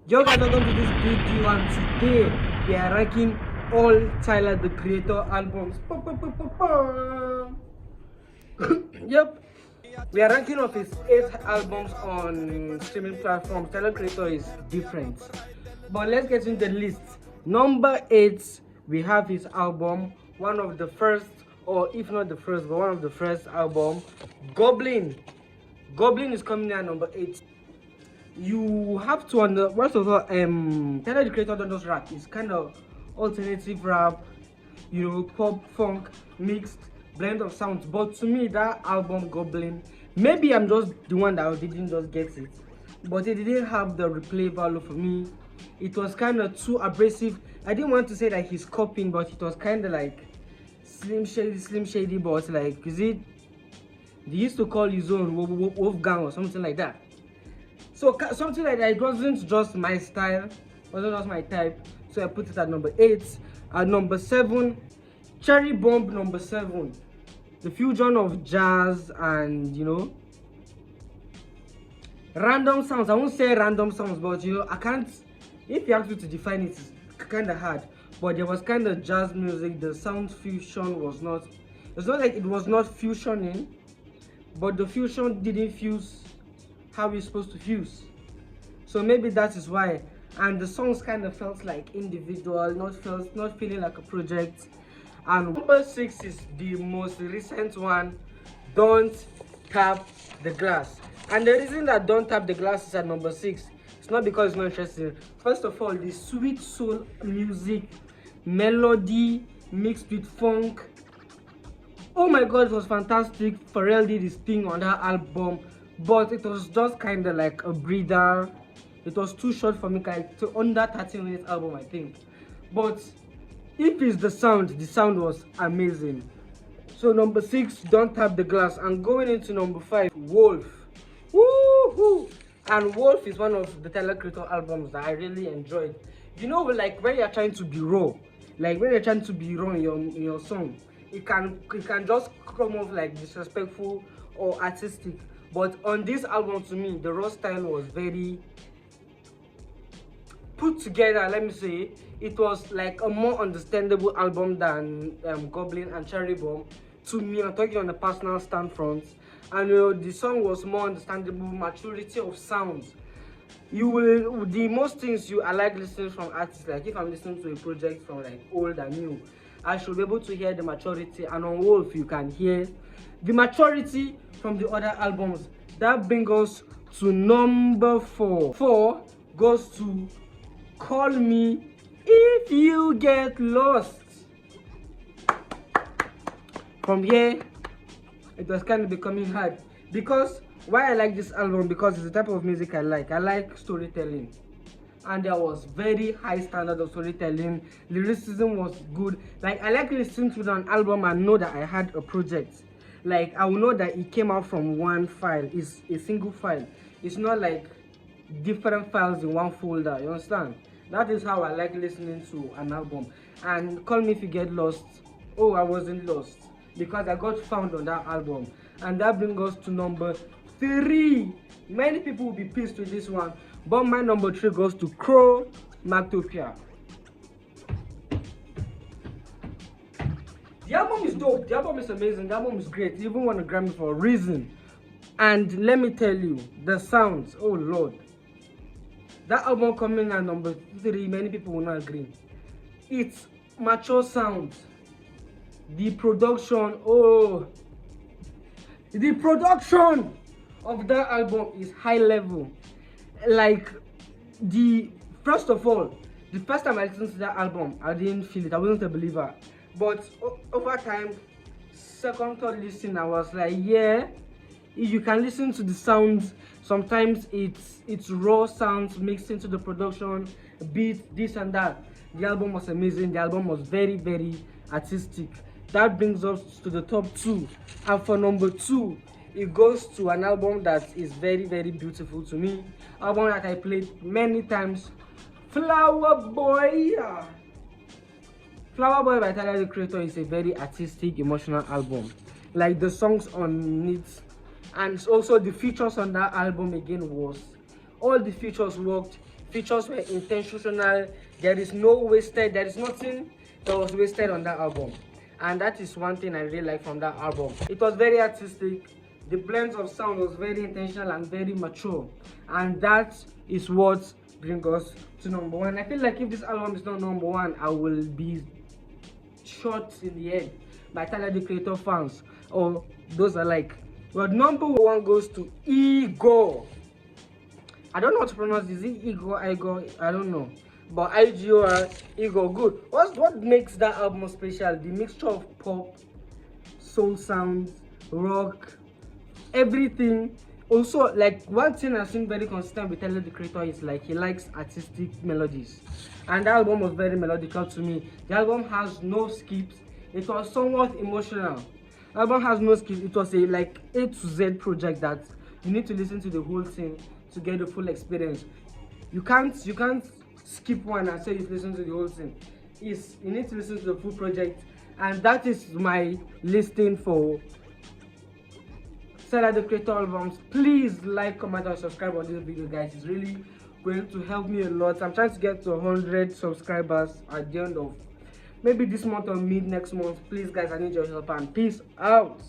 Yo guys, welcome to this video, and today we are ranking all Tyler the Creator albums. Yep, we are ranking of his 8 albums on streaming platforms. Tyler the Creator is different, but let's get into the list. Number 8, we have his album, one of the first, or if not the first, but one of the first album, Goblin. Goblin is coming in at number 8. You have to first of all, Tyler the Creator don't just rap. It's kind of alternative rap, pop, funk, mixed blend of sounds. But to me, that album Goblin, maybe I'm just the one that didn't just get it, but it didn't have the replay value for me. It was kind of too abrasive. I didn't want to say that he's copying, but it was kind of like slim shady, but like, is it? They used to call his own Wolfgang or something like that. So something like that, it wasn't just my style, wasn't just my type. So I put it at number 8. At number 7, Cherry Bomb, number 7. The fusion of jazz and random sounds. I won't say random sounds, but I can't. If you have to define it, it's kind of hard. But there was kind of jazz music. The sound fusion was not. It's not like it was not fusioning, but the fusion didn't fuse how it's supposed to fuse. So maybe that is why. And the songs kind of felt like individual, not feeling like a project. And number 6 is the most recent one, Don't Tap the Glass. And the reason that Don't Tap the Glass is at number 6, it's not because it's not interesting. First of all, the sweet soul music, melody mixed with funk. Oh my god, it was fantastic. Pharrell did his thing on that album, but it was just kind of like a breather. It was too short for me, like to under 13-minute album, I think. But if it's the sound was amazing. So number 6, Don't Tap the Glass. And going into number 5, Wolf. Woohoo! And Wolf is one of the Tyler Creator albums that I really enjoyed. Like when you're trying to be raw, like when you're trying to be raw in your song, it can just come off like disrespectful or artistic. But on this album, to me, the raw style was very put together. Let me say, it was like a more understandable album than Goblin and Cherry Bomb. To me, I'm talking on a personal standpoint, and the song was more understandable, maturity of sounds. The most things I like listening from artists, like if I'm listening to a project from like old and new, I should be able to hear the maturity. And on Wolf, you can hear the maturity from the other albums. That brings us to number 4. 4 goes to Call Me If You Get Lost. From here, it was kind of becoming hard. Because why I like this album, because it's the type of music I like. I like storytelling, and there was very high standard of storytelling. Lyricism was good. Like, I like listening to an album and know that I had a project. Like, I will know that it came out from one file. It's a single file. It's not like different files in one folder. You understand? That is how I like listening to an album. And Call Me If You Get Lost. Oh, I wasn't lost, because I got found on that album. And that brings us to number 3. Many people will be pissed with this one, but my number 3 goes to Chromakopia. The album is dope. The album is amazing. The album is great. It even won a Grammy for a reason. And let me tell you, the sounds, oh lord. That album coming at number 3, many people will not agree. It's mature sounds. The production, the production of that album is high level. Like, first of all, the first time I listened to that album, I didn't feel it. I wasn't a believer. But over time, second, third listen, I was like, yeah, you can listen to the sounds. Sometimes it's raw sounds mixed into the production, beat, this and that. The album was amazing. The album was very, very artistic. That brings us to the top 2. And for number 2, it goes to an album that is very, very beautiful to me. Album that I played many times, Flower Boy. Flower Boy by Tyler the Creator is a very artistic, emotional album. Like, the songs on it, and also the features on that album again, was all the features worked. features were intentional. There is nothing that was wasted on that album, and that is one thing I really like from that album. It was very artistic. The blends of sound was very intentional and very mature, and that is what brings us to number one. I feel like if this album is not number one, I will be shot in the head by Tyler the Creator fans or those alike. But number one goes to IGOR. I don't know how to pronounce this. Is it IGOR? I don't know. But IGOR, IGOR, good. What makes that album special? The mixture of pop, soul sounds, rock, everything. Also, like, one thing I've seen very consistent with Tyler the Creator is like he likes artistic melodies, and the album was very melodical to me. The album has no skips. It was somewhat emotional. The album has no skips. It was a like A to Z project that you need to listen to the whole thing to get the full experience. You can't skip one and say you've listened to the whole thing. You need to listen to the full project, and that is my listing for Tyler the Creator albums. Please like, comment, and subscribe on this video, guys. It's really going to help me a lot. I'm trying to get to 100 subscribers at the end of maybe this month or mid next month. Please, guys, I need your help, and peace out.